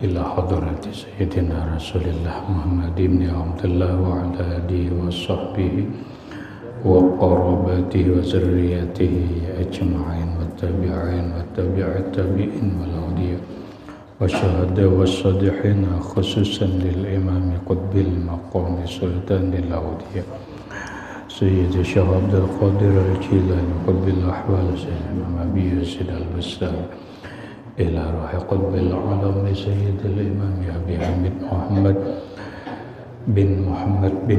ila hadrati sayyidina Rasulillah Muhammad ibn Abdullah wa ala alihi wa sahbihi wa qarabatihi wa zurriyatihi ajma'in wa tabi'in wa tabi'at tabi'in wal awliya wa syuhada wa salihin khususan lil imam qutbil maqam sultan lil awliya Sayyid Syekh Abdul Qadir Al-Jilani qutbil ahwal sayyidina Nabi Yazid al-Bustami ila ruhi qutbil alam sayyidil imam Abi Hamid Muhammad bin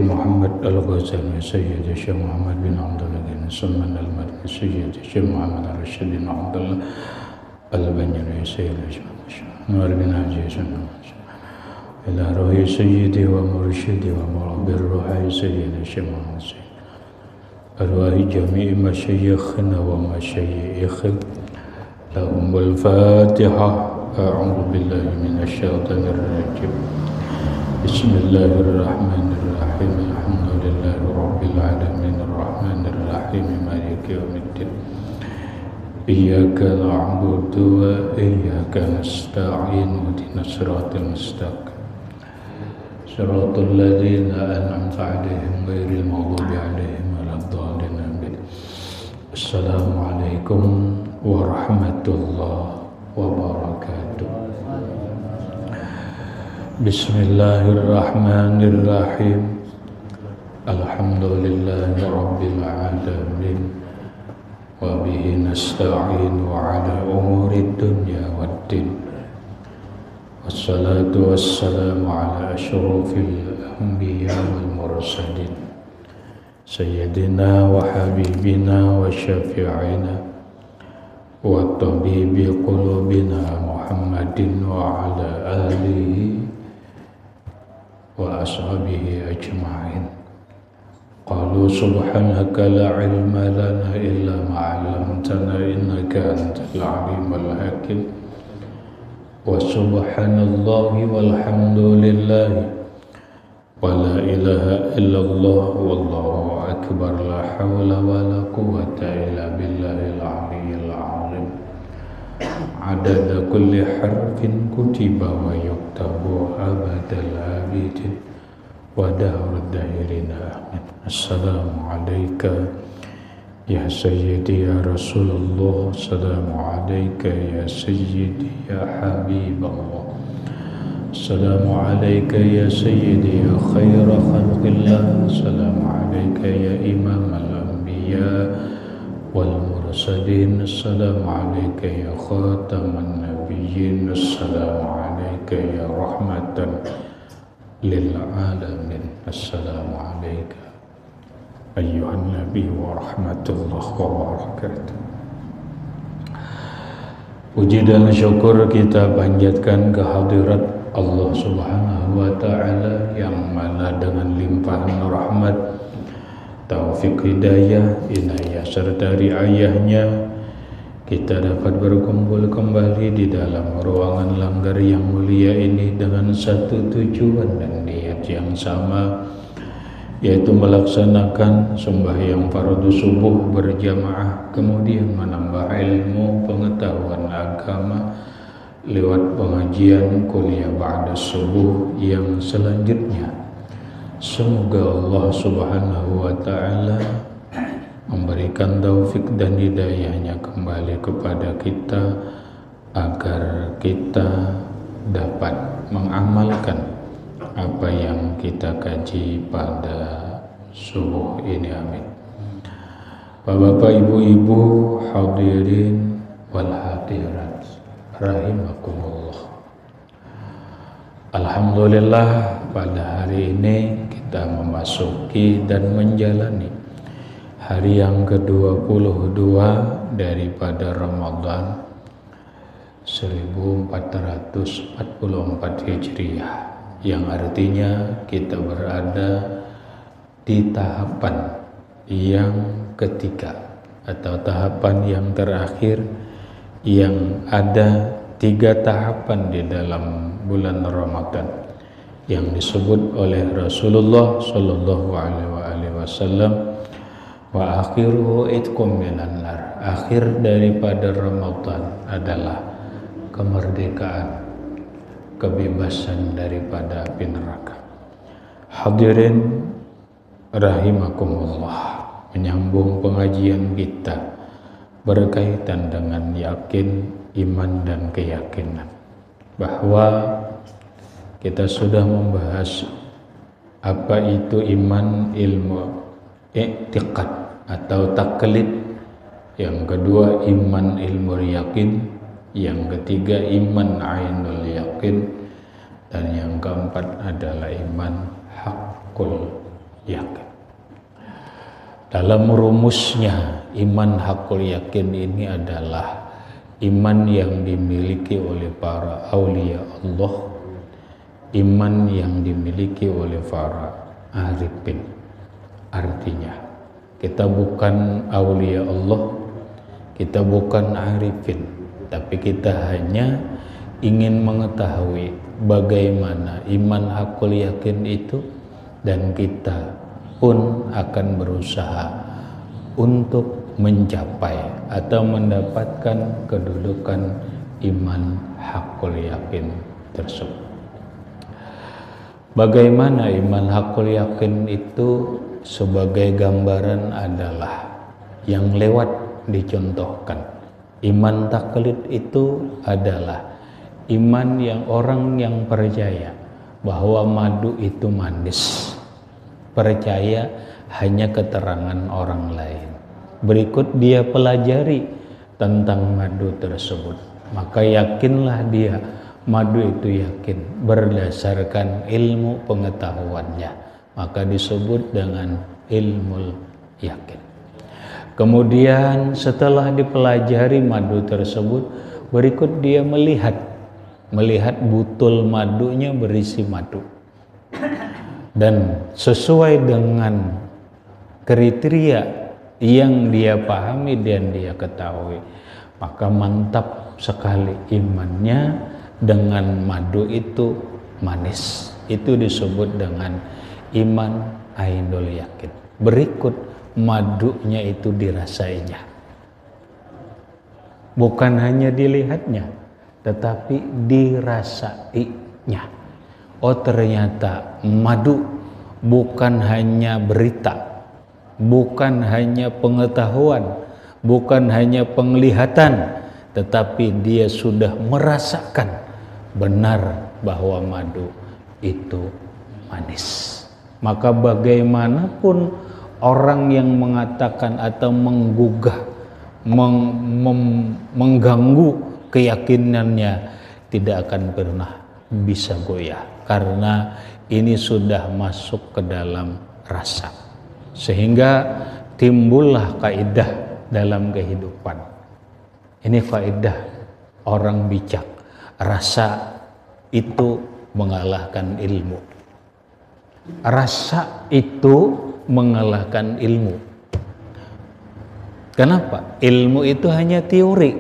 Muhammad Al-Ghazali Sayyid Syekh Muhammad bin Abdullah bin Sulman Al-Madani Sayyid Syekh Muhammad Ar-Rasyid bin Abdullah Al-Banyani Sayyid Nur bin Haji ila ruhi sayyidi wa mursyidi wa murabbir ruhi Sayyid Syekh Muhammad arwahi jami'i masyayikhna wa masyayikhil lahumul fatihah. A'udzu billahi minasyaitonir rajim. Bismillahirrahmanirrahim. Alhamdulillahi rabbil alamin arrahmanir rahim maliki yaumiddin. Iyyaka na'budu wa iyyaka nasta'in ihdinas siratal mustaqim. Siratal ladzina an'amta 'alaihim ghairil maghdubi 'alaihim waladdallin. Amin. Assalamualaikum warahmatullahi wabarakatuh. Bismillahirrahmanirrahim. Alhamdulillahi rabbil alamin. Wa bihi nasta'in wa ala umurid dunya waddin. Wassalatu wassalamu ala asyrafil anbiya wal mursalin Sayyidina wa habibina wa syafi'ina wa tabibi qulubina Muhammadin wa ala alihi wa ashabihi ajma'in. Qalu subhanaka la ilma lana illa ma 'allamtana innaka antal alimul hakim. Wa subhanallahi walhamdulillahi wa la ilaha illallah wallahu akbar. La hawla wa la quwwata illa billahil aliyyil azim. Adada kulli harfin kutiba wa yuktabu abadal abidin wa dahrud dahirina. Amin. Assalamu alayka ya sayyidi ya Rasulullah. Assalamu alayka ya sayyidi ya Habiballah. Assalamu alayka ya sayyidi ya khaira khalqillah. Assalamu alayka ya imam al-anbiya wal mursalin. Assalamu alayka ya khataman nabiyyin. Assalamu alayka ya rahmatan lil alamin. Assalamu alayka ayyuhan nabi wa rahmatullahi wa barakatuh. Puji dan syukur kita panjatkan kehadirat Allah Subhanahu wa Ta'ala yang mana dengan limpahan rahmat, taufik hidayah, inayah serta riayahnya kita dapat berkumpul kembali di dalam ruangan langgar yang mulia ini dengan satu tujuan dan niat yang sama, yaitu melaksanakan sembahyang fardu subuh berjamaah, kemudian menambah ilmu pengetahuan agama lewat pengajian kuliah ba'da subuh yang selanjutnya. Semoga Allah Subhanahu wa Ta'ala memberikan taufik dan hidayahnya kembali kepada kita agar kita dapat mengamalkan apa yang kita kaji pada subuh ini. Amin. Bapak, ibu-ibu, hadirin wal hadirat rahimakumullah. Alhamdulillah, pada hari ini kita memasuki dan menjalani hari yang ke-22 daripada Ramadan 1444 Hijriah, yang artinya kita berada di tahapan yang ketiga atau tahapan yang terakhir, yang ada 3 tahapan di dalam bulan Ramadan yang disebut oleh Rasulullah Shallallahu Alaihi Wasallam wa akhiruhu itqum minan nar. Akhir daripada Ramadan adalah kemerdekaan kebebasan daripada api neraka. Hadirin rahimakumullah, menyambung pengajian kita berkaitan dengan yakin, iman dan keyakinan, bahwa kita sudah membahas apa itu iman, ilmu, i'tiqad atau taklid. Yang kedua iman, ilmu, yakin. Yang ketiga iman ainul yakin. Dan yang keempat adalah iman hakul yakin. Dalam rumusnya, iman hakul yakin ini adalah iman yang dimiliki oleh para aulia Allah, iman yang dimiliki oleh para arifin. Artinya, kita bukan aulia Allah, kita bukan arifin, tapi kita hanya ingin mengetahui bagaimana iman hakul yakin itu, dan kita pun akan berusaha untuk mencapai atau mendapatkan kedudukan iman hakul yakin tersebut. Bagaimana iman hakul yakin itu sebagai gambaran adalah yang lewat dicontohkan. Iman taklid itu adalah iman yang orang yang percaya bahwa madu itu manis, percaya hanya keterangan orang lain. Berikut dia pelajari tentang madu tersebut, maka yakinlah dia madu itu yakin berdasarkan ilmu pengetahuannya, maka disebut dengan ilmu yakin. Kemudian setelah dipelajari madu tersebut, berikut dia melihat butul madunya berisi madu, dan sesuai dengan kriteria yang dia pahami dan dia ketahui, maka mantap sekali imannya dengan madu itu manis. Itu disebut dengan iman ainul yakin. Berikut madunya itu dirasainya, bukan hanya dilihatnya, tetapi dirasainya. Oh, ternyata madu bukan hanya berita, bukan hanya pengetahuan, bukan hanya penglihatan, tetapi dia sudah merasakan benar bahwa madu itu manis. Maka bagaimanapun orang yang mengatakan atau menggugah, mengganggu keyakinannya, tidak akan pernah bisa goyah, karena ini sudah masuk ke dalam rasa. Sehingga timbullah kaidah dalam kehidupan. Ini kaidah orang bijak. Rasa itu mengalahkan ilmu. Rasa itu mengalahkan ilmu. Kenapa? Ilmu itu hanya teori.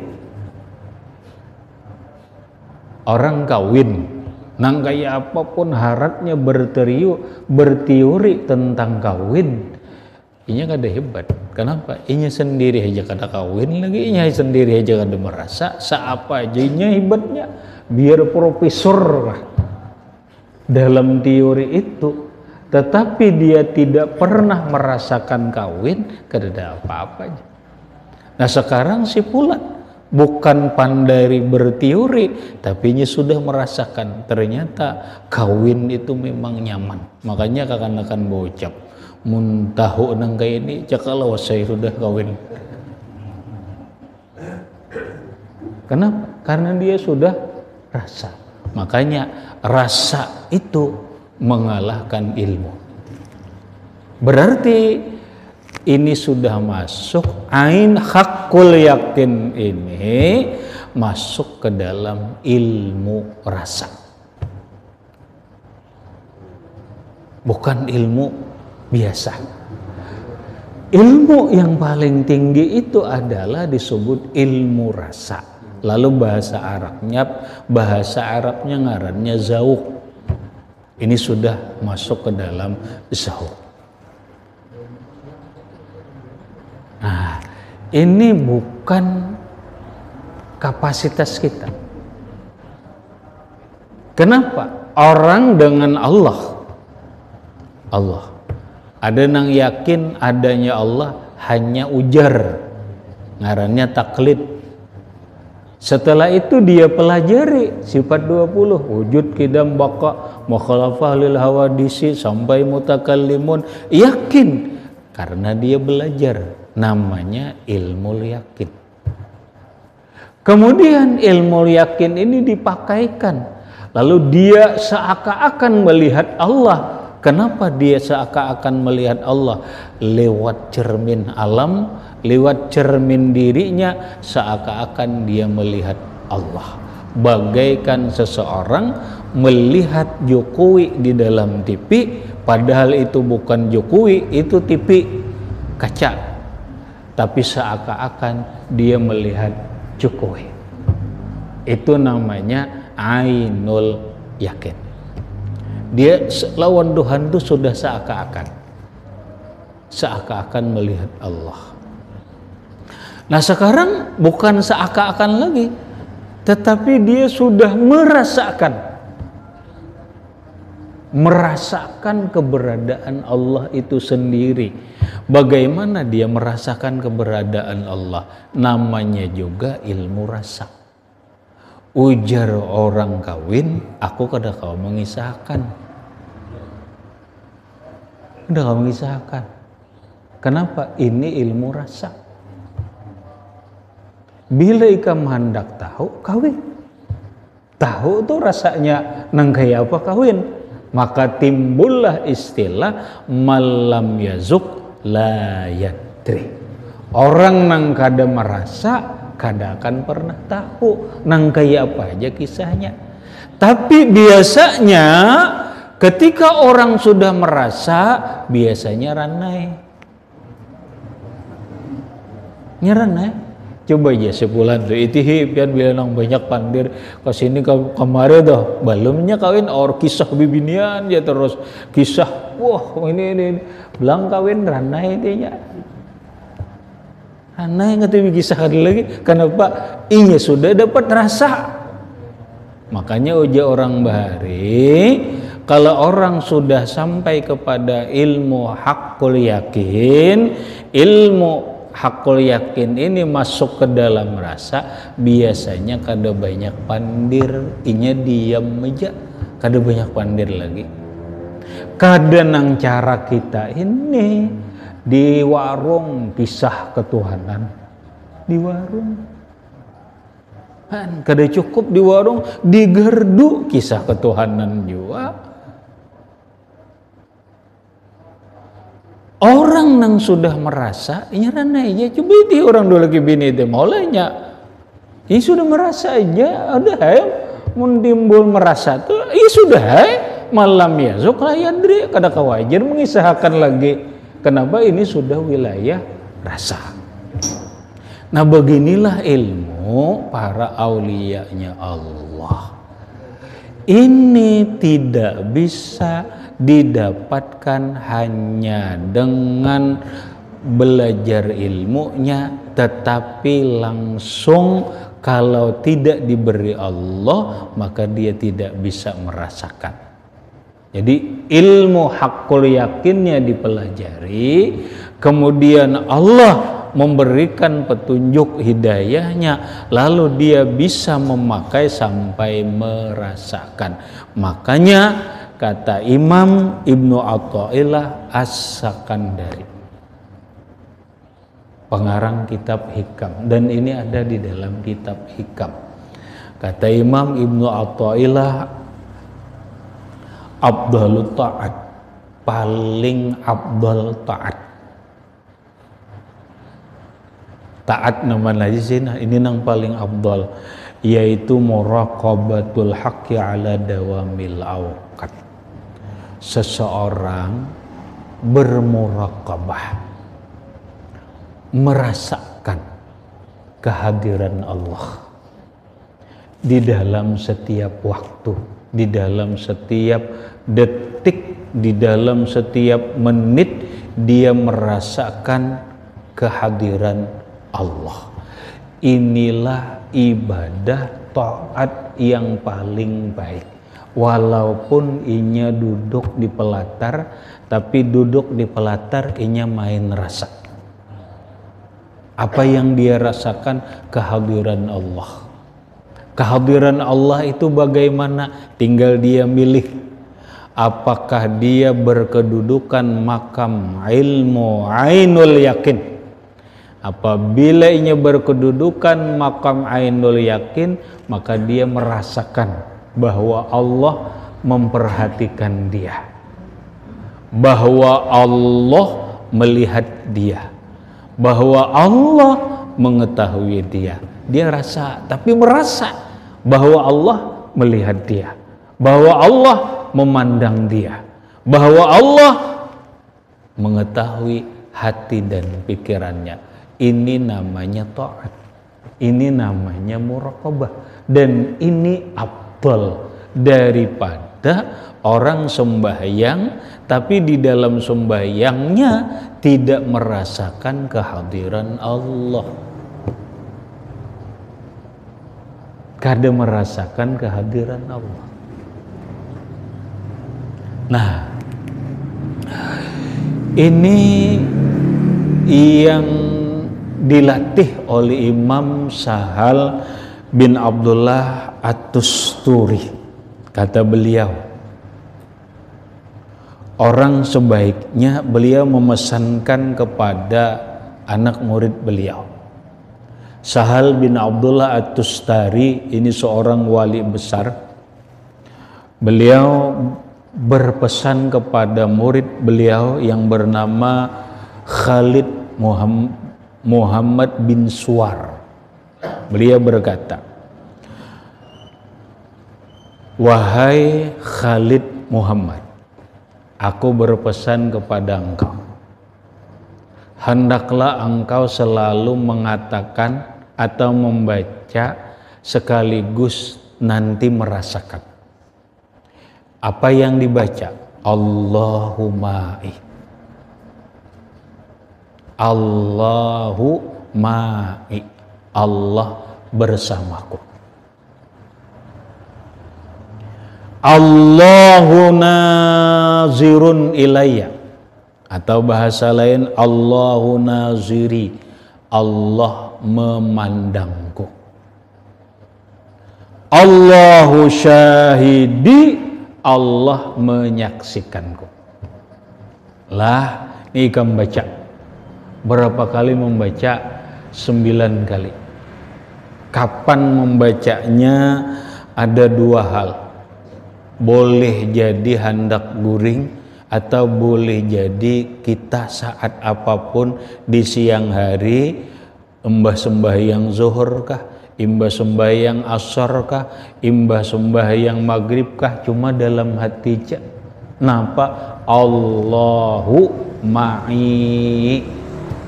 Orang kawin, nang kayak apapun haratnya berteori tentang kawin, inya kada hebat. Kenapa? Inya sendiri aja kada kawin lagi, inya sendiri aja kada merasa, seapa aja inya hebatnya. Biar profesor dalam teori itu, tetapi dia tidak pernah merasakan kawin, kada ada apa-apanya. Nah sekarang si Fulan bukan pandai berteori, tapi dia sudah merasakan ternyata kawin itu memang nyaman. Makanya kakan-kakan bocap muntahu nang kayak ini, cakalau saya sudah kawin. Kenapa? Karena dia sudah rasa. Makanya rasa itu mengalahkan ilmu. Berarti ini sudah masuk ain hakul yakin, ini masuk ke dalam ilmu rasa, bukan ilmu biasa. Ilmu yang paling tinggi itu adalah disebut ilmu rasa. Lalu bahasa Arabnya ngarannya zauq. Ini sudah masuk ke dalam zauq. Nah, ini bukan kapasitas kita. Kenapa? Orang dengan Allah. Ada nang yakin adanya Allah hanya ujar, ngarannya taklid. Setelah itu dia pelajari sifat 20, wujud, qidam, baqa, mukhalafah lil hawadisi sampai mutakallimun, yakin karena dia belajar, namanya ilmu yakin. Kemudian ilmu yakin ini dipakaikan, lalu dia seakan-akan melihat Allah. Kenapa dia seakan-akan melihat Allah? Lewat cermin alam, lewat cermin dirinya, seakan-akan dia melihat Allah. Bagaikan seseorang melihat Jokowi di dalam TV, padahal itu bukan Jokowi, itu TV kaca. Tapi seakan-akan dia melihat Jokowi. Itu namanya ainul yakin. Dia lawan Tuhan itu sudah seakan-akan melihat Allah. Nah sekarang bukan seakan-akan lagi, tetapi dia sudah merasakan keberadaan Allah itu sendiri. Bagaimana dia merasakan keberadaan Allah? Namanya juga ilmu rasa. Ujar orang kawin, aku kada kau mengisahkan. Udah kau mengisahkan. Kenapa? Ini ilmu rasa. Bila ikam hendak tahu, kawin. Tahu tuh rasanya nang kayak apa kawin. Maka timbullah istilah malam yazuk la yadri. Orang nang kada merasa, kada akan pernah tahu nang kayak apa aja kisahnya. Tapi biasanya ketika orang sudah merasa, biasanya ranai. Nyeranai. Coba aja sebulan tuh itihi pian bilang banyak pandir ke sini kemarin dah belumnya kawin or kisah bibinian ya terus kisah wah ini bilang kawin ranai dia. Ranai nggak kisah lagi. Kenapa? Iya sudah dapat rasa. Makanya uji orang bahari, kalau orang sudah sampai kepada ilmu hakul yakin, ilmu hakul yakin ini masuk ke dalam rasa, biasanya kada banyak pandir, inya diam aja, kada banyak pandir lagi. Kada nang cara kita ini di warung kisah ketuhanan, di warung kan kada cukup di warung, di gerdu kisah ketuhanan juga. Orang nang sudah merasa, ini ranai aja. Coba itu orang dulu lagi bini itu maulanya. Ini sudah merasa aja, ada mundimbul merasa tuh, ini sudah malam ya. Zuklah yadri, kada kawajar mengisahkan lagi. Kenapa ini sudah wilayah rasa. Nah beginilah ilmu para auliyanya Allah. Ini tidak bisa didapatkan hanya dengan belajar ilmunya, tetapi langsung kalau tidak diberi Allah maka dia tidak bisa merasakan. Jadi ilmu hakul yakinnya dipelajari, kemudian Allah memberikan petunjuk hidayahnya, lalu dia bisa memakai sampai merasakan. Makanya kata Imam Ibnu Athaillah As-Sakandari, pengarang kitab Hikam, dan ini ada di dalam kitab Hikam. Kata Imam Ibnu Athaillah, afdalut ta'at, paling afdal taat. Taat naman lagi sih, nah ini nang paling afdal, yaitu muraqabatul haqqi ala dawamil awqat. Seseorang bermuraqabah, merasakan kehadiran Allah di dalam setiap waktu, di dalam setiap detik, di dalam setiap menit dia merasakan kehadiran Allah. Inilah ibadah taat yang paling baik. Walaupun inya duduk di pelatar, tapi duduk di pelatar inya main rasa. Apa yang dia rasakan? Kehadiran Allah. Kehadiran Allah itu bagaimana? Tinggal dia milih. Apakah dia berkedudukan makam ilmu ainul yakin? Apabila inya berkedudukan makam ainul yakin, maka dia merasakan bahwa Allah memperhatikan dia, bahwa Allah melihat dia, bahwa Allah mengetahui dia. Dia rasa, tapi merasa bahwa Allah melihat dia, bahwa Allah memandang dia, bahwa Allah mengetahui hati dan pikirannya. Ini namanya taat, ini namanya muraqabah, dan ini afdal daripada orang sembahyang tapi di dalam sembahyangnya tidak merasakan kehadiran Allah, kada merasakan kehadiran Allah. Nah, ini yang dilatih oleh Imam Sahal bin Abdullah At-Tusturi. Kata beliau, orang sebaiknya beliau memesankan kepada anak murid beliau. Sahal bin Abdullah At-Tustari ini seorang wali besar. Beliau berpesan kepada murid beliau yang bernama Khalid Muhammad bin Suwar. Beliau berkata, wahai Khalid Muhammad, aku berpesan kepada engkau, hendaklah engkau selalu mengatakan atau membaca sekaligus nanti merasakan. Apa yang dibaca? Allahumma'i, Allahumma'i, Allah bersamaku. Allahu nazirun ilayya, atau bahasa lain Allahu naziri, Allah memandangku. Allahu syahidi, Allah menyaksikanku. Lah, ini kamu baca. Berapa kali membaca? 9 kali. Kapan membacanya? Ada 2 hal. Boleh jadi hendak guring, atau boleh jadi kita saat apapun di siang hari, embah sembahyang zuhur kah, imbah sembahyang asar kah, imbah sembahyang maghrib kah, cuma dalam hati aja. Napa? Allahu ma'i,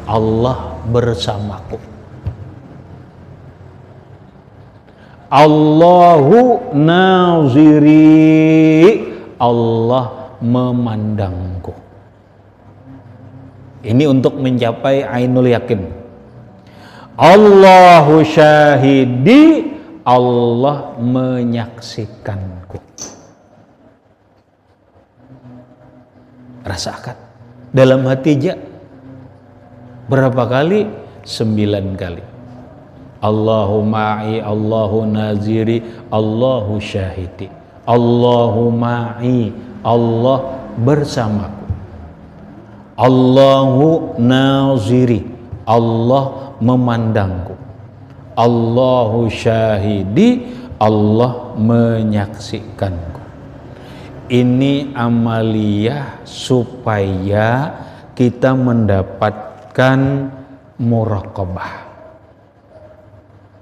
Allah bersamaku. Allahu naziri, Allah memandangku. Ini untuk mencapai ainul yakin. Allahu syahidi, Allah menyaksikanku. Rasakan dalam hati aja. Berapa kali? 9 kali. Allahu ma'i, Allahu naziri, Allahu syahidi. Allahu ma'i, Allah bersamaku. Allahu naziri, Allah memandangku. Allahu syahidi, Allah menyaksikanku. Ini amaliyah supaya kita mendapatkan muraqabah.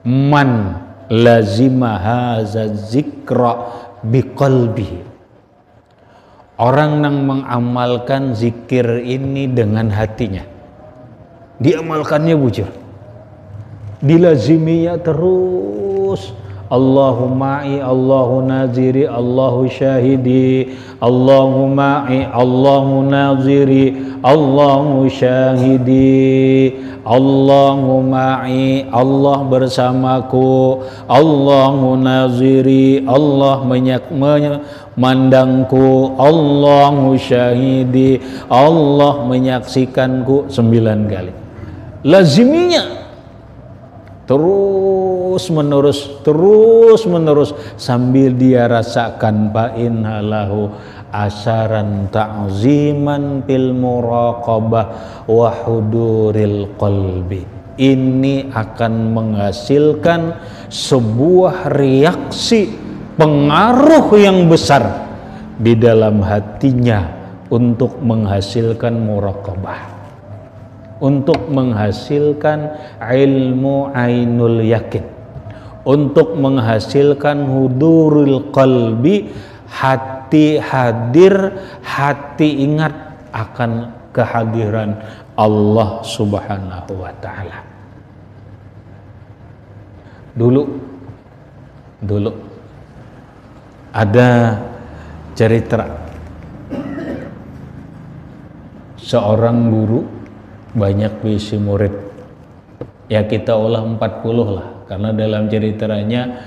Man lazima haza zikra biqalbihi, orang yang mengamalkan zikir ini dengan hatinya, diamalkannya bujur, dilaziminya terus. Allahu ma'i, Allahu naziri, Allahu syahidi, Allahu ma'i, Allahu naziri, Allahu syahidi, Allahu ma'i, Allah bersamaku, Allahu naziri, Allah memandangku, Allahu syahidi, Allah menyaksikanku. 9 kali. Laziminya terus menerus sambil dia rasakan ba'in halahu asaran ta'ziman fil muraqabah wa huduril qalbi. Ini akan menghasilkan sebuah reaksi pengaruh yang besar di dalam hatinya untuk menghasilkan muraqabah, untuk menghasilkan ilmu ainul yakin, untuk menghasilkan hudurul qalbi, hati hadir, hati ingat akan kehadiran Allah Subhanahu wa ta'ala. Dulu ada cerita seorang guru banyak bisi murid, ya kita olah 40 lah, karena dalam ceritanya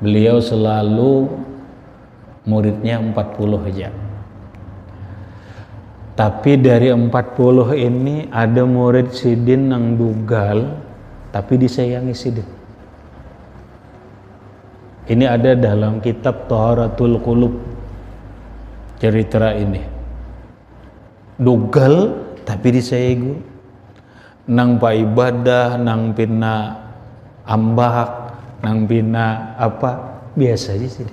beliau selalu muridnya 40 aja. Tapi dari 40 ini ada murid sidin yang dugal tapi disayangi sidin. Ini ada dalam kitab Thaharatul Qulub cerita ini. Dugal tapi disayangi guru, nang pa ibadah, nang pina ambak, nang pina apa biasa aja sih.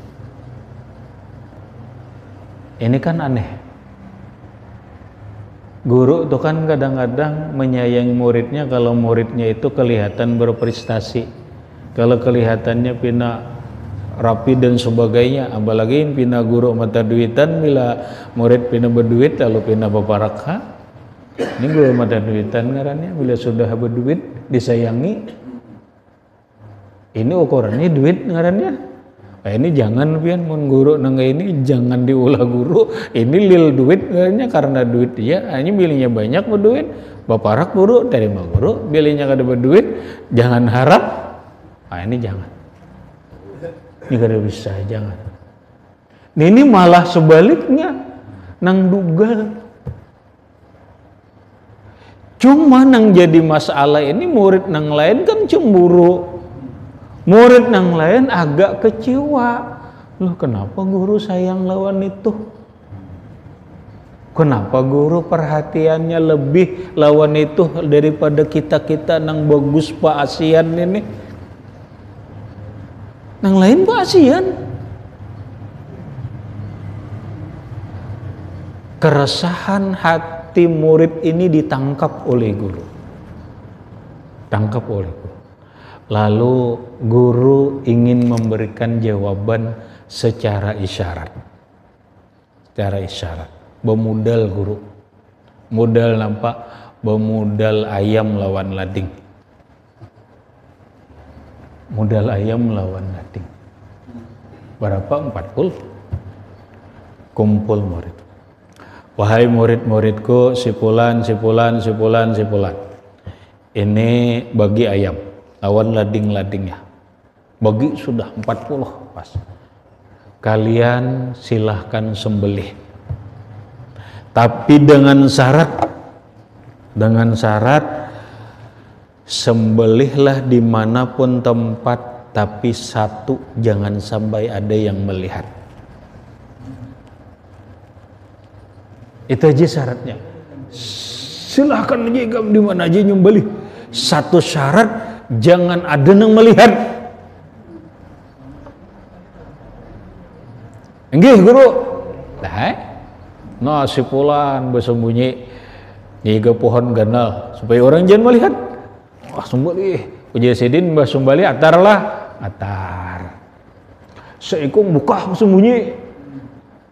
Ini kan aneh. Guru itu kan kadang-kadang menyayangi muridnya kalau muridnya itu kelihatan berprestasi, kalau kelihatannya pina rapi dan sebagainya. Apalagi pina guru mata duitan, bila murid pina berduit lalu pina baparakha. Ini guru mata duitan ngarannya, bila sudah berduit disayangi. Ini ukurannya duit ngarannya. Ini jangan pian mun guru nangga ini jangan diulah guru. Ini lil duit ngarannya, karena duit dia. Ini bilihnya banyak berduit, baparak guru terima guru. Bilihnya kada berduit jangan harap. Ini jangan. Ini kada bisa, jangan. Ini malah sebaliknya nang dugal. Cuma nang jadi masalah ini murid nang lain kan cemburu, murid nang lain agak kecewa. Loh kenapa guru sayang lawan itu? Kenapa guru perhatiannya lebih lawan itu daripada kita nang bagus Pak Asian ini? Nang lain Pak Asian. Keresahan hati murid ini ditangkap oleh guru. Lalu guru ingin memberikan jawaban secara isyarat. Bemudal guru. Modal nampak bemudal ayam lawan lading. Modal ayam lawan lading. Berapa? 40. Kumpul murid. Wahai murid-muridku, sipulan. Ini bagi ayam lawan lading-ladingnya. Bagi sudah 40 pas. Kalian silahkan sembelih. Tapi dengan syarat sembelihlah dimanapun tempat, tapi satu jangan sampai ada yang melihat. Itu aja syaratnya. Silahkan aja di mana aja nyembelih. Satu syarat, jangan ada yang melihat. Nggih guru. Nah si pulan bersembunyi nyiga pohon ganal supaya orang jangan melihat. Wah sembelih. Puji sidin mbah sembelih atar. Seikung buka sembunyi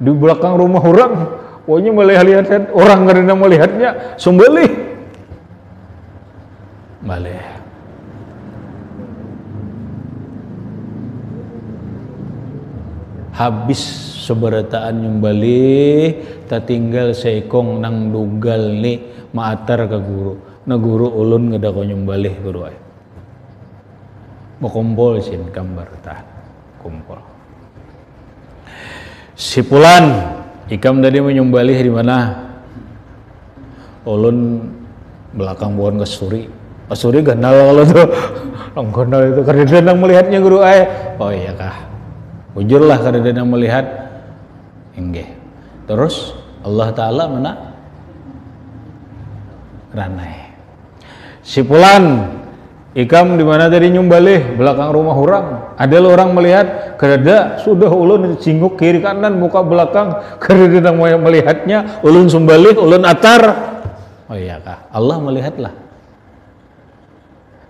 di belakang rumah orang. Pokoknya melihat orang karena melihatnya sembelih. Balik. habis seberataan nyumbalih tatinggal seikong nang dugal ni maatar ka guru na guru ulun ngada ko nyumbalih guru ay makumpol sin kambarta kumpul sipulan ikam tadi menyumbalih di mana ulun belakang bukan Kasturi ganal kalau tuh orang ganal itu karena dia melihatnya guru ay oh iya kah ujurlah karena dia melihat enggak terus Allah Ta'ala mana ranai sipulan ikam di mana tadi nyumbalih belakang rumah orang ada orang melihat karena sudah ulun singguk kiri kanan muka belakang karena dia mau melihatnya ulun sumbalih ulun atar oh iya kah Allah melihatlah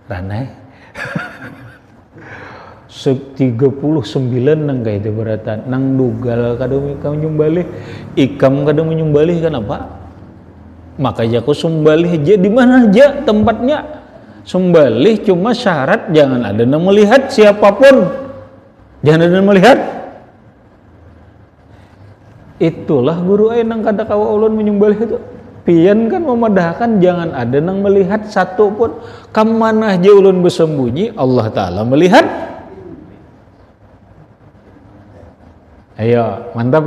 ranai 39 nang kaya itu beratan nang dugal kadang ikam nyumbalih ikam kadang menyumbalih kenapa makanya aku sumbalih aja di mana aja tempatnya sumbalih cuma syarat jangan ada yang melihat siapapun jangan ada yang melihat itulah guru ay nang kada kawa ulun menyumbalih itu pian kan memadahkan jangan ada yang melihat satu pun kemana aja ulun bersembunyi Allah Ta'ala melihat ayo mantap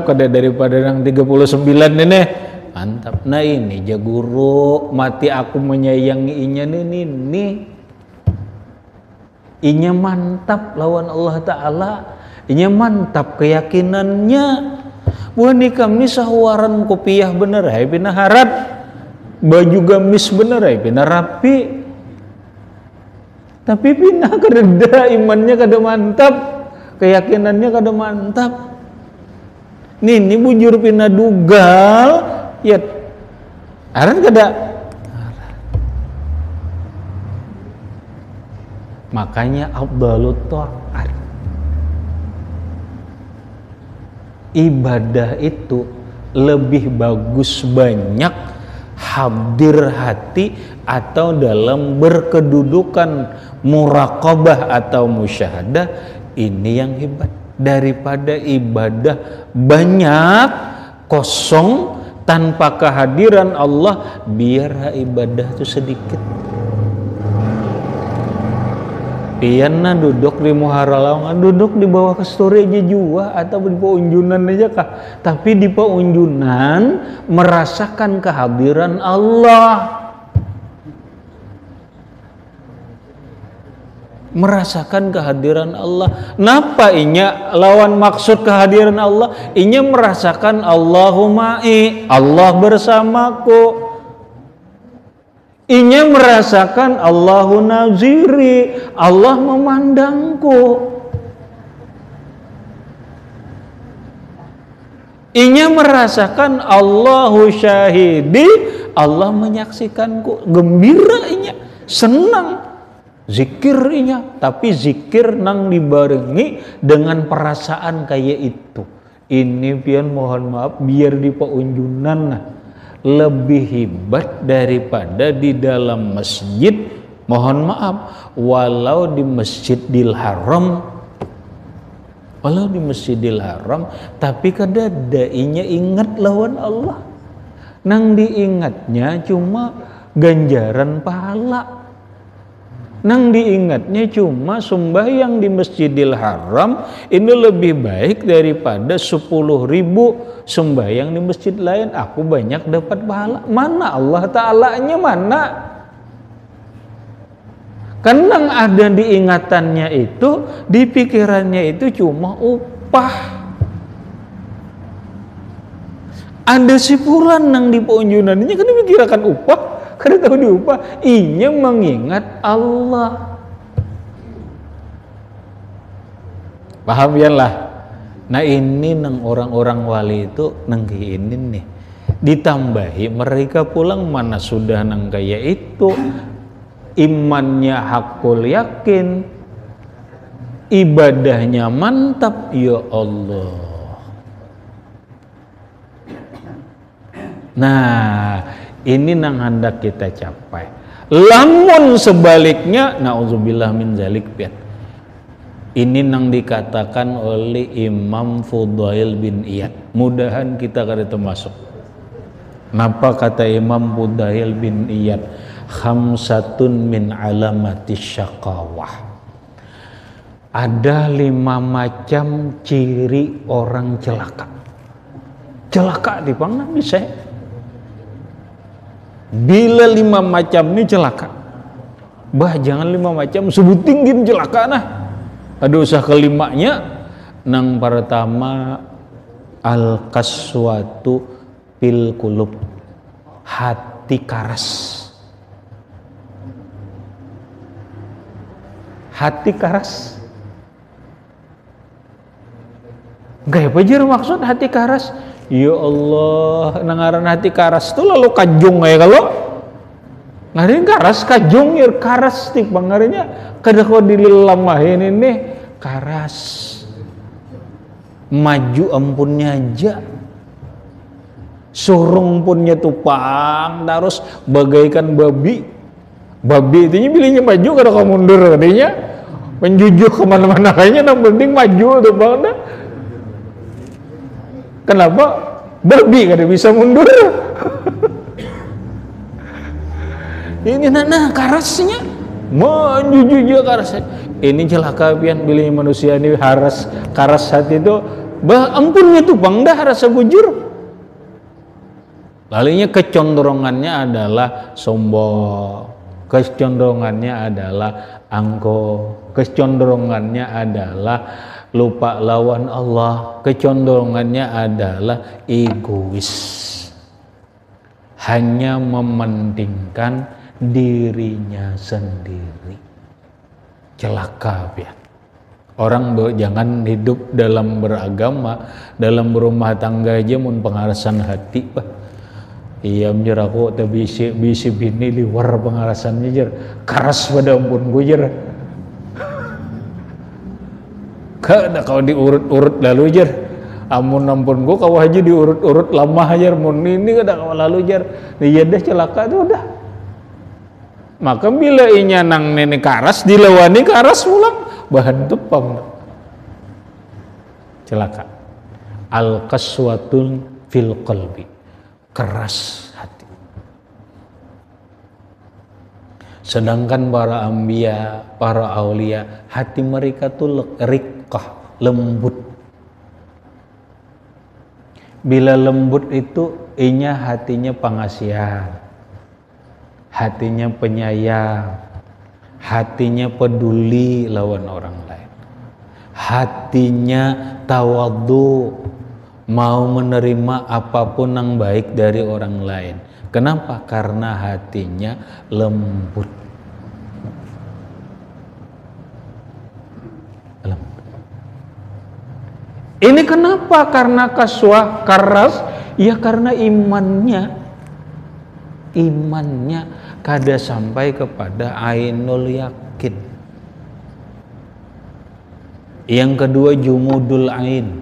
kada daripada yang 39 ini mantap nah ini ja guru mati aku menyayangi inya nih inya mantap lawan Allah Ta'ala inya mantap keyakinannya bukan ikam ni sahuaran kopiah bener hai pina harap baju gamis bener hai pina rapi tapi pina kada imannya kada mantap keyakinannya kada mantap ini bujur pina dugal ya aran kada makanya afdalut ta'at ibadah itu lebih bagus banyak hadir hati atau dalam berkedudukan muraqabah atau musyahadah ini yang hebat daripada ibadah banyak kosong tanpa kehadiran Allah biar ibadah itu sedikit pianna duduk di muhara lawangan duduk di bawah Kasturi aja jua atau di peunjunan aja kah tapi di peunjunan merasakan kehadiran Allah merasakan kehadiran Allah napa inya lawan maksud kehadiran Allah inya merasakan Allahuma'i Allah bersamaku inya merasakan Allahu naziri Allah memandangku inya merasakan Allahu syahidi Allah menyaksikanku gembira inya senang zikir inya tapi zikir nang dibarengi dengan perasaan kayak itu ini pian mohon maaf biar di peunjunan nah lebih hebat daripada di dalam masjid mohon maaf walau di Masjidil Haram tapi kada dainya ingat lawan Allah nang diingatnya cuma ganjaran pahala nang diingatnya cuma sembahyang di Masjidil Haram ini lebih baik daripada 10.000 sembahyang di masjid lain aku banyak dapat pahala mana Allah Ta'ala-nya mana karena ada diingatannya itu di pikirannya itu cuma upah ada sipuran nang di peunjunannya kan dipikirkan upah kada tahu diupah inya mengingat Allah paham ya lah nah ini nang orang-orang wali itu nang ini nih ditambahi mereka pulang mana sudah nang kayak itu imannya hakul yakin ibadahnya mantap ya Allah nah ini nang hendak kita capai lamun sebaliknya na'udzubillah min zalik pian Ini yang dikatakan oleh Imam Fudail bin Iyad. Mudahan kita kada termasuk. Napa kata Imam Fudail bin Iyad? Khamsatun min alamatis syaqawah. Ada 5 macam ciri orang celaka. Celaka di pangna bisa. Bila 5 macam ini celaka. Bah jangan 5 macam sebut tinggi celaka nah. Ada usah kelimanya. Nang pertama al-kaswatu fil qulub. Hati karas. Hati karas. Gaya pajar maksud hati karas. Ya Allah, nangaran hati karas tuh lalu kajung ya kalau ngarin karas kajung ya karas tik bangarinya kada kau dililamahin ini karas maju ampunnya aja surung punnya tupang terus bagaikan babi itu bilihnya maju kada kau mundur katanya menjujuk kemana-mana kayaknya yang penting maju tuh bang dah. Kenapa? Babi kada bisa mundur. Ini nana karasnya menjujuk karasnya. Ini celaka pian bila manusia ini karas hati itu bah ampunnya tuh bang dah rasa bujur. Lalunya kecondrongannya adalah sombong, kecondrongannya adalah angkuh, kecondrongannya adalah lupa lawan Allah, kecondongannya adalah egois, hanya mementingkan dirinya sendiri. Celaka ya. Orang jangan hidup dalam beragama, dalam berumah tangga aja mun pengarasan hati bah. Iya menjer aku tapi bisi bini liwar pengarasannya jer karas pada ampun gue jer. Kada kau diurut-urut lalu jar amun ampun gua kau aja diurut-urut lama aja mun ini kada kau lalu jar dia dah celaka tuh udah maka bila inya nang nenek karas dilawani karas pulang bahan tepang celaka al kaswatun fil qalbi keras hati. Sedangkan para anbiya, para aulia hati mereka tuh lembut. Bila lembut itu inya hatinya pengasihan, hatinya penyayang, hatinya peduli lawan orang lain, hatinya tawadhu, mau menerima apapun yang baik dari orang lain. Kenapa? Karena hatinya lembut. Ini kenapa? Karena kaswah karas, ya karena imannya kada sampai kepada ainul yakin. Yang kedua jumudul ain,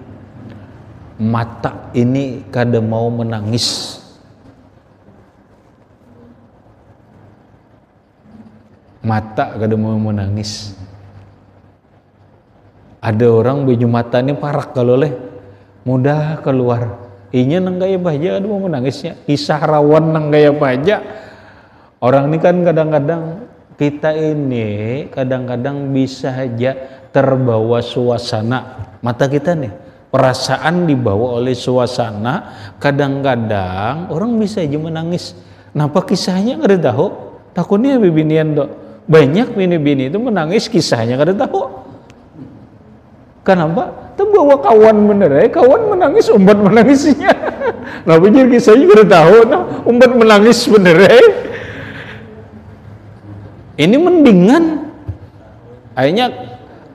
mata ini kada mau menangis. Mata kada mau menangis. Ada orang baju mata ini parak kalau leh mudah keluar. Inya nang gaya baja ada mau menangisnya. Kisah rawan nang gaya baja. Orang ini kan kadang-kadang kita ini kadang-kadang bisa aja terbawa suasana mata kita nih. Perasaan dibawa oleh suasana. Kadang-kadang orang bisa aja menangis. Napa kisahnya kada tahu? Takutnya bibinian dok. Banyak bini-bini itu menangis kisahnya kada tahu. Kenapa? Terbawa kawan bener kawan menangis, umbat menangisnya. Nah bener kisahnya kada tahu, nah umbat menangis bener Ini mendingan. Akhirnya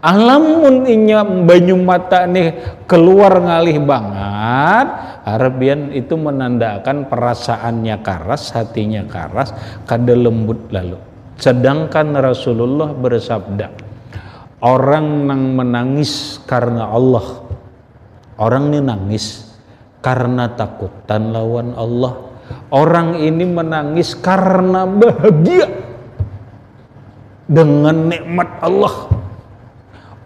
alamun inya banyu mata nih keluar ngalih banget, Arabian itu menandakan perasaannya karas, hatinya karas, kada lembut lalu. Sedangkan Rasulullah bersabda, orang yang menangis karena Allah, orang ini nangis karena takutan lawan Allah, orang ini menangis karena bahagia dengan nikmat Allah,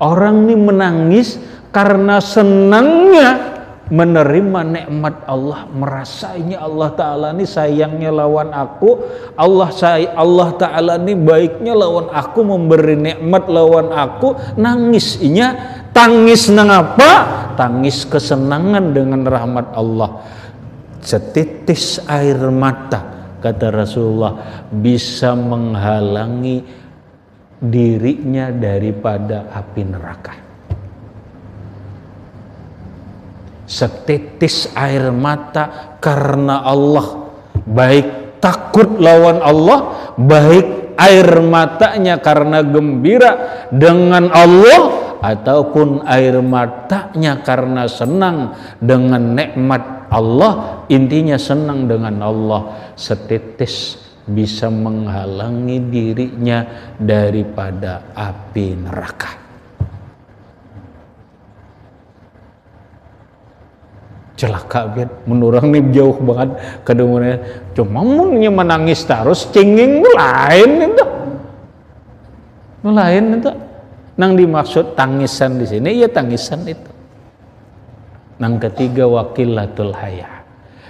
Orang ini menangis karena senangnya menerima nikmat Allah, merasainya Allah Ta'ala ini sayangnya lawan aku, Allah Ta'ala ini baiknya lawan aku, memberi nikmat lawan aku, nangisnya, tangis nang apa? Tangis kesenangan dengan rahmat Allah. Setitis air mata, kata Rasulullah, bisa menghalangi dirinya daripada api neraka. Setitis air mata karena Allah, baik takut lawan Allah, baik air matanya karena gembira dengan Allah, ataupun air matanya karena senang dengan nikmat Allah, intinya senang dengan Allah, setitis bisa menghalangi dirinya daripada api neraka. Celaka biar menurang nih jauh banget kedemunya, cuma munnya menangis terus cinging lain itu nang dimaksud tangisan di sini ya tangisan itu. Nang ketiga wakilatul haya,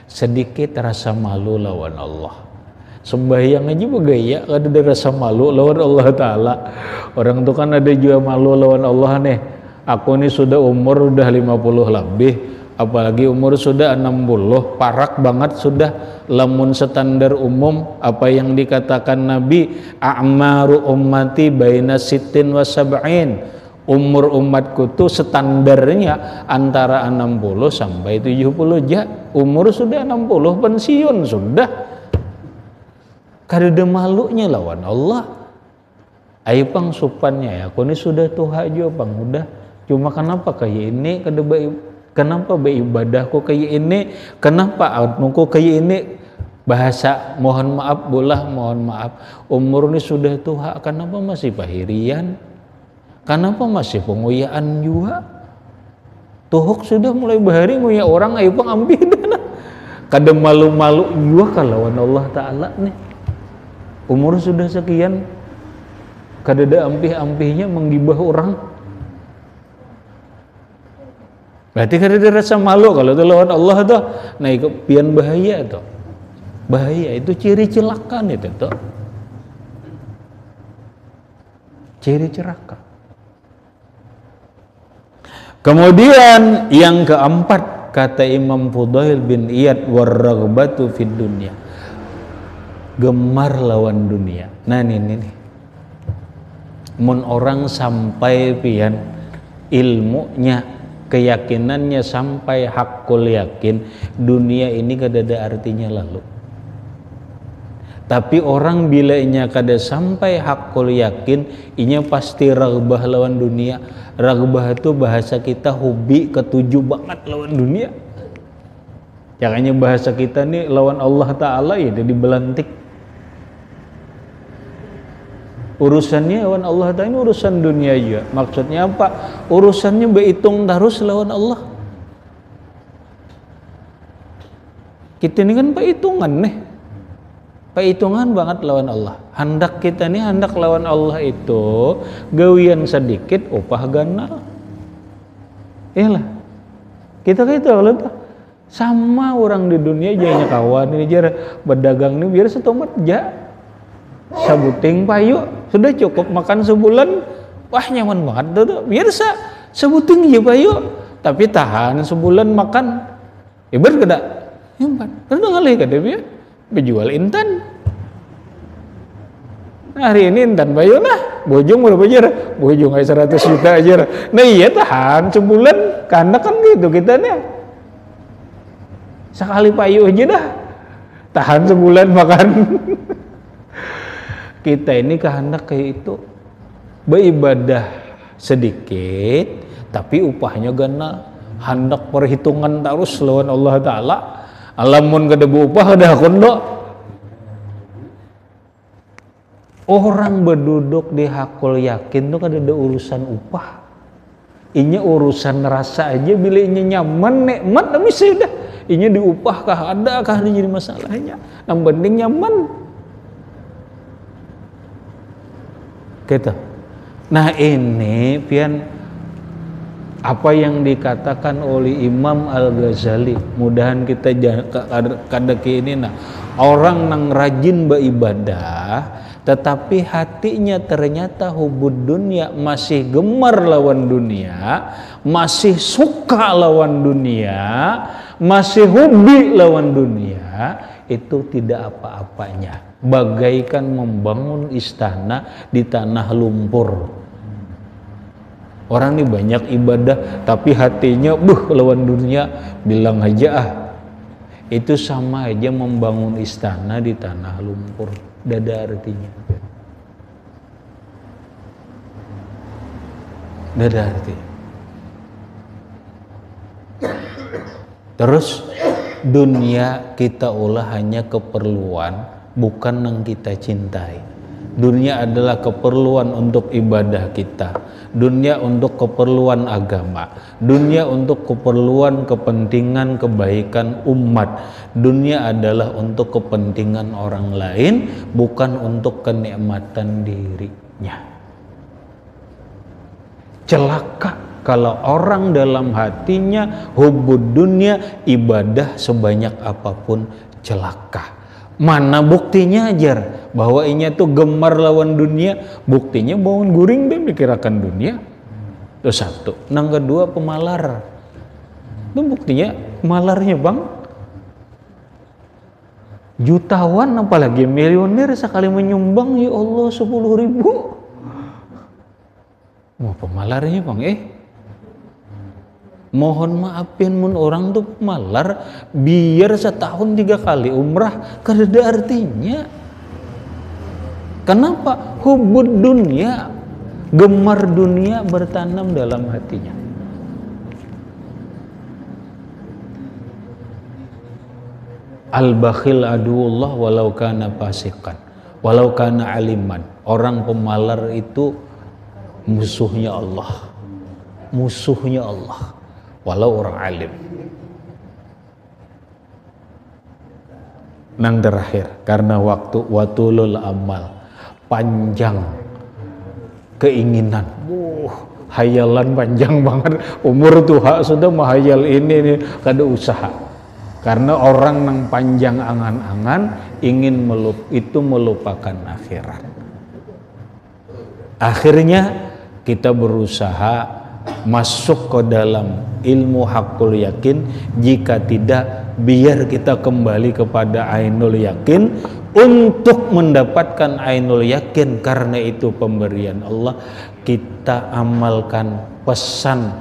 sedikit rasa malu lawan Allah. Sembahyang aja begaya ada rasa malu lawan Allah Ta'ala. Orang tuh kan ada juga malu lawan Allah nih. Aku nih sudah umur udah 50 lebih, apalagi umur sudah 60, parak banget sudah, lamun standar umum apa yang dikatakan Nabi, a'maru ummati baina sittin wa sab'in, umur umatku tuh standarnya antara 60 sampai 70 ja. Umur sudah 60 pensiun sudah, kada malunya lawan Allah. Ayo pang supannya ya, aku ini sudah tua aja pang udah, cuma kenapa kayak ini kada kenapa beribadahku kayak ini, kenapa aku kayak ini, bahasa mohon maaf bolah, mohon maaf, umur ini sudah tua, kenapa masih pahirian, kenapa masih penguyaan juga, tuhuk sudah mulai bahari nguya orang, ayo pang ambil dana, kada malu-malu juga kalawan Allah Ta'ala nih, umur sudah sekian, kada ada ampih-ampihnya menggibah orang. Berarti kada ada rasa malu kalau itu lawan Allah tuh. Nah itu pian bahaya tuh. Bahaya itu ciri celakan itu tuh. Ciri celaka. Kemudian yang keempat kata Imam Fudail bin Iyad, warraghbatu fid dunya. Gemar lawan dunia. Nah ini nih. Mun orang sampai pian ilmunya, keyakinannya sampai hakul yakin dunia ini kada ada artinya lalu. Tapi orang bila inya kada sampai hakul yakin, inya pasti ragbah lawan dunia. Ragbah itu bahasa kita hobi, ketuju banget lawan dunia. Jangannya bahasa kita nih lawan Allah Ta'ala ya dibelantik. Urusannya lawan Allah Ta'ala ini urusan dunia juga. Maksudnya apa? Urusannya berhitung terus lawan Allah. Kita ini kan perhitungan nih, perhitungan banget lawan Allah. Hendak kita nih, hendak lawan Allah itu gawian sedikit upah ganal. Iyalah, kita kalau tuh sama orang di dunia jadinya kawan ini jar berdagang nih biar setomat ja. Sabuting payu sudah cukup makan sebulan, wah nyaman banget tuh. Biasa sebuting aja payu, tapi tahan sebulan makan, ibarat kada, ibarat. Terus ngalih kada biar berjual intan. Nah, hari ini intan payu nah, bojong berapa jar? Bojong aja 100 juta aja. Nah iya tahan sebulan, karena kan gitu kita nih. Sekali payu aja dah, tahan sebulan makan. Kita ini kehendak kayak itu, beribadah sedikit tapi upahnya ganal, hendak perhitungan terus lawan Allah Ta'ala. Alamun kada upah kada kondo. Orang berduduk di hakul yakin tuh kada ada urusan upah, inya urusan rasa aja. Bila inya nyaman nikmat tapi sudah inya diupah kah ada kah jadi masalahnya, yang penting nyaman. Gitu. Nah ini pian Apa yang dikatakan oleh Imam Al-Ghazali, mudahan kita kadeki ini nah, orang nang rajin beribadah tetapi hatinya ternyata hubud dunia, masih gemar lawan dunia, masih suka lawan dunia, masih hobi lawan dunia, itu tidak apa-apanya, bagaikan membangun istana di tanah lumpur. Orang ini banyak ibadah tapi hatinya lawan dunia, bilang aja itu sama aja membangun istana di tanah lumpur. Dada artinya. Dada artinya. Terus dunia kita olah hanya keperluan, bukan yang kita cintai. Dunia adalah keperluan untuk ibadah kita, dunia untuk keperluan agama, dunia untuk keperluan kepentingan kebaikan umat, dunia adalah untuk kepentingan orang lain, bukan untuk kenikmatan dirinya. Celaka kalau orang dalam hatinya hubud dunia, ibadah sebanyak apapun celaka. Mana buktinya ajar bahwa inya tuh gemar lawan dunia? Buktinya bangun guring dan dikirakan dunia. Itu satu. Yang kedua pemalar. Itu buktinya malarnya bang. Jutawan apalagi milioner sekali menyumbang ya Allah 10.000. Mau pemalarnya bang mohon maafin mun orang tuh pemalar biar setahun 3 kali umrah, kada artinya. Kenapa? Hubud dunia, gemar dunia bertanam dalam hatinya. Al-bakhil aduullah walau kana fasikan, walau kana aliman. Orang pemalar itu musuhnya Allah. Musuhnya Allah. Walau orang alim. Nang terakhir, karena waktu watulul amal, panjang keinginan, hayalan panjang banget, umur tuha sudah mahayal ini kada usaha. Karena orang nang panjang angan-angan ingin melupakan akhirat. Akhirnya kita berusaha masuk ke dalam ilmu hakul yakin, jika tidak biar kita kembali kepada ainul yakin untuk mendapatkan ainul yakin. Karena itu pemberian Allah, kita amalkan pesan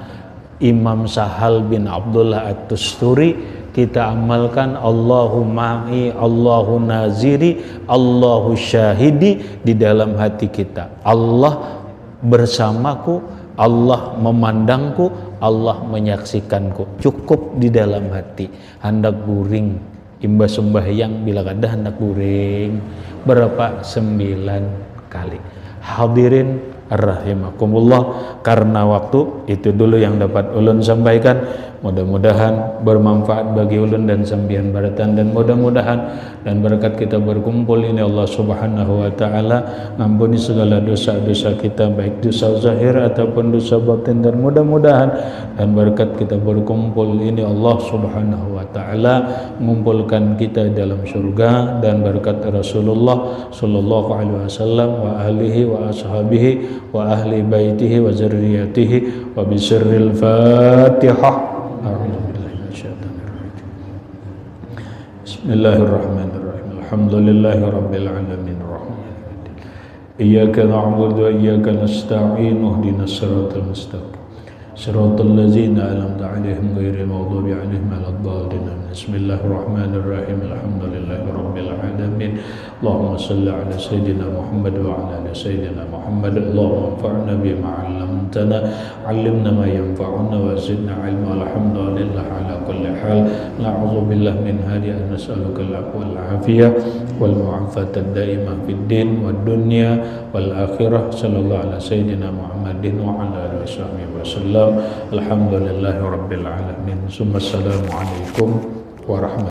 Imam Sahal bin Abdullah At-Tusturi, kita amalkan Allahu ma'i, Allahu naziri, Allahu syahidi di dalam hati kita. Allah bersamaku, Allah memandangku, Allah menyaksikanku. Cukup di dalam hati. Hendak guring imba sembahyang bila kada hendak guring berapa 9 kali. Hadirin rahimakumullah, karena waktu itu dulu yang dapat ulun sampaikan. Mudah-mudahan bermanfaat bagi ulun dan sambian baratan, dan mudah-mudahan dan berkat kita berkumpul ini Allah Subhanahu wa taala ngampuni segala dosa-dosa kita, baik dosa zahir ataupun dosa batin, dan mudah-mudahan dan berkat kita berkumpul ini Allah Subhanahu wa taala mengumpulkan kita dalam surga, dan berkat Rasulullah sallallahu alaihi wasallam wa alihi wa ashabihi wa ahli baitihi wa zurriyyatihi wa bisirril Fatihah. Bismillahirrahmanirrahim. Alhamdulillahi rabbil alamin, arrahmanirrahim. Iyyaka na'budu wa iyyaka nasta'in, ihdinas siratal mustaqim, siratal ladzina an'amta 'alaihim ghairil maghdubi 'alaihim waladdallin. Bismillahirrahmanirrahim. Alhamdulillahi rabbil alamin. Allahumma shalli 'ala sayyidina Muhammad wa 'ala ali sayyidina Muhammad. Allahumma anfa'na bima 'allamtana, 'allimna ma yanfa'una wa zidna 'ilma. Alhamdulillah 'ala kulli hal. Na'udzu billahi min hadi an nas'aluka al-'afwa wal 'afiyah wal mu'afata ad-daimah fid din wad dunya wal akhirah. Sallallahu ala sayyidina Muhammadin wa 'ala alihi wasallam. Alhamdulillahi rabbil alamin. Assalamualaikum warahmatullahi